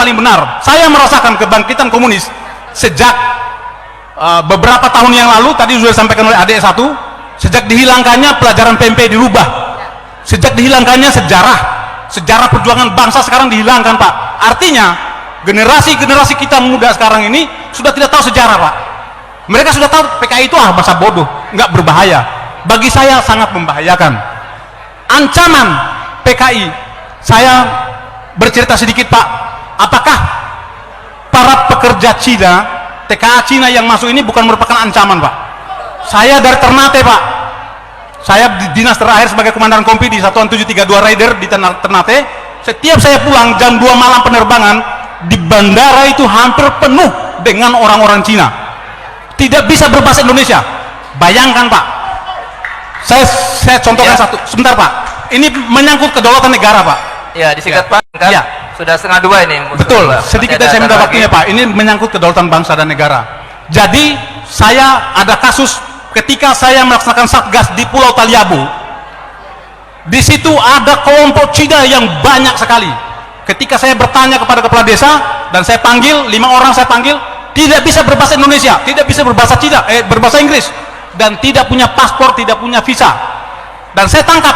paling benar. Saya merasakan kebangkitan komunis sejak beberapa tahun yang lalu, tadi sudah disampaikan oleh adik satu, sejak dihilangkannya pelajaran PMP dirubah, sejak dihilangkannya sejarah perjuangan bangsa sekarang dihilangkan, Pak. Artinya generasi kita muda sekarang ini sudah tidak tahu sejarah, Pak. Mereka sudah tahu PKI itu bahasa bodoh, nggak berbahaya. Bagi saya sangat membahayakan. Ancaman PKI, saya bercerita sedikit, Pak. Apakah para pekerja Cina, TKA Cina yang masuk ini bukan merupakan ancaman, Pak? Saya dari Ternate, Pak. Saya di dinas terakhir sebagai komandan kompi di Satuan 732 Raider di Ternate. Setiap saya pulang jam 2 malam penerbangan, di bandara itu hampir penuh dengan orang-orang Cina. Tidak bisa berbahasa Indonesia. Bayangkan, Pak. Saya contohkan satu. Sebentar, Pak. Ini menyangkut kedaulatan negara, Pak. Ya, disingkat, Pak. Ya. Sudah 1:30 ini. Betul. Sedikit saya minta waktunya, Pak. Ini menyangkut kedaulatan bangsa dan negara. Jadi, saya ada kasus ketika saya melaksanakan satgas di Pulau Taliabu. Di situ ada kelompok Cina yang banyak sekali. Ketika saya bertanya kepada kepala desa dan saya panggil 5 orang, saya panggil, tidak bisa berbahasa Indonesia, tidak bisa berbahasa Cina, berbahasa Inggris, dan tidak punya paspor, tidak punya visa. Dan saya tangkap.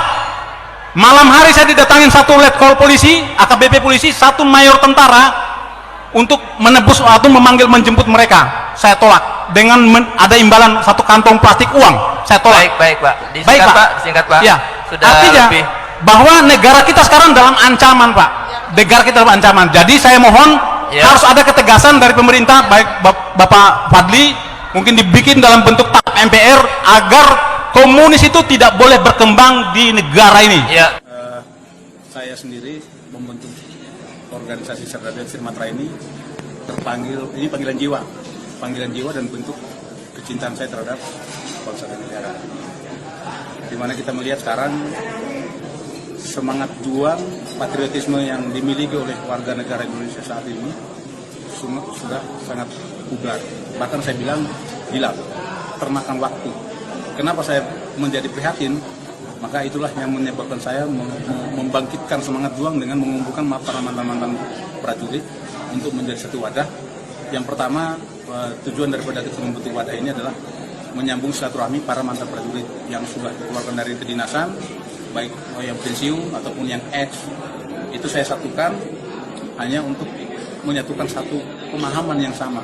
Malam hari saya didatangin satu letkol polisi, AKBP polisi, satu mayor tentara untuk menebus atau menjemput mereka. Saya tolak dengan ada imbalan satu kantong plastik uang. Saya tolak. Baik, Pak. Baik, Pak. Disingkat, Pak. Ya. Sudah Artinya lebih. bahwa negara kita sekarang dalam ancaman, Pak. Negara kita dalam ancaman. Jadi saya mohon harus ada ketegasan dari pemerintah, baik Bapak Fadli, mungkin dibikin dalam bentuk TAP MPR agar komunis itu tidak boleh berkembang di negara ini. Ya. Saya sendiri membentuk organisasi Cerdas Matra ini terpanggil, ini panggilan jiwa dan bentuk kecintaan saya terhadap bangsa dan negara. Dimana kita melihat sekarang semangat juang patriotisme yang dimiliki oleh warga negara Indonesia saat ini sudah sangat pudar. Bahkan saya bilang hilang, termakan waktu. Kenapa saya menjadi prihatin? Maka itulah yang menyebabkan saya membangkitkan semangat juang dengan mengumpulkan para mantan-mantan prajurit untuk menjadi satu wadah. Yang pertama, tujuan daripada kita membentuk wadah ini adalah menyambung silaturahmi para mantan prajurit yang sudah dikeluarkan dari kedinasan, baik yang pensiun ataupun yang ex. Itu saya satukan hanya untuk menyatukan satu pemahaman yang sama.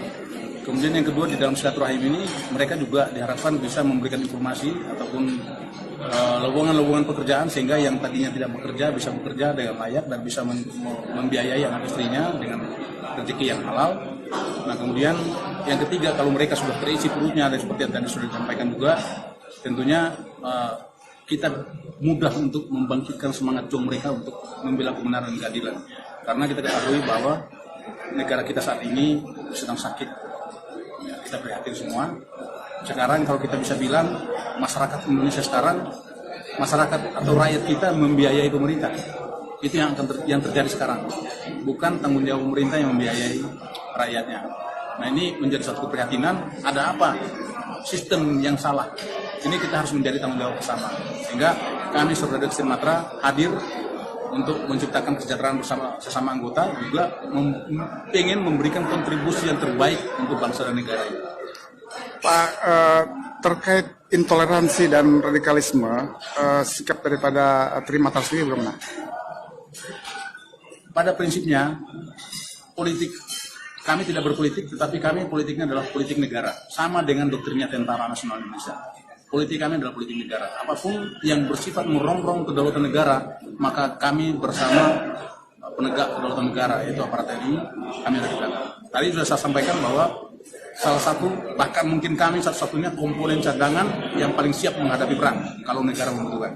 Kemudian yang kedua, di dalam silaturahim ini mereka juga diharapkan bisa memberikan informasi ataupun lowongan-lowongan pekerjaan sehingga yang tadinya tidak bekerja bisa bekerja dengan layak dan bisa membiayai anak istrinya dengan rezeki yang halal. Nah, kemudian yang ketiga, kalau mereka sudah terisi perutnya dan seperti yang tadi sudah disampaikan juga, tentunya kita mudah untuk membangkitkan semangat juang mereka untuk membela kebenaran dan keadilan. Karena kita ketahui bahwa negara kita saat ini sedang sakit. Ya, kita prihatin semua. Sekarang kalau kita bisa bilang masyarakat Indonesia sekarang, masyarakat atau rakyat kita membiayai pemerintah. Itu yang yang terjadi sekarang. Bukan tanggung jawab pemerintah yang membiayai rakyatnya. Nah, ini menjadi satu keprihatinan. Ada apa? Sistem yang salah. Ini kita harus menjadi tanggung jawab bersama. Sehingga kami Cerdas Matra hadir untuk menciptakan kesejahteraan bersama sesama anggota, juga ingin memberikan kontribusi yang terbaik untuk bangsa dan negara ini. Pak, terkait intoleransi dan radikalisme, sikap daripada Trimatra sendiri bagaimana? Pada prinsipnya, politik kami tidak berpolitik, tetapi kami politiknya adalah politik negara, sama dengan doktrinnya Tentara Nasional Indonesia. Politik kami adalah politik negara. Apapun yang bersifat merongrong kedaulatan negara, maka kami bersama penegak kedaulatan negara, yaitu aparat TNI, kami ada di belakang. Tadi sudah saya sampaikan bahwa salah satu, bahkan mungkin kami satu-satunya komponen cadangan yang paling siap menghadapi perang kalau negara membutuhkan.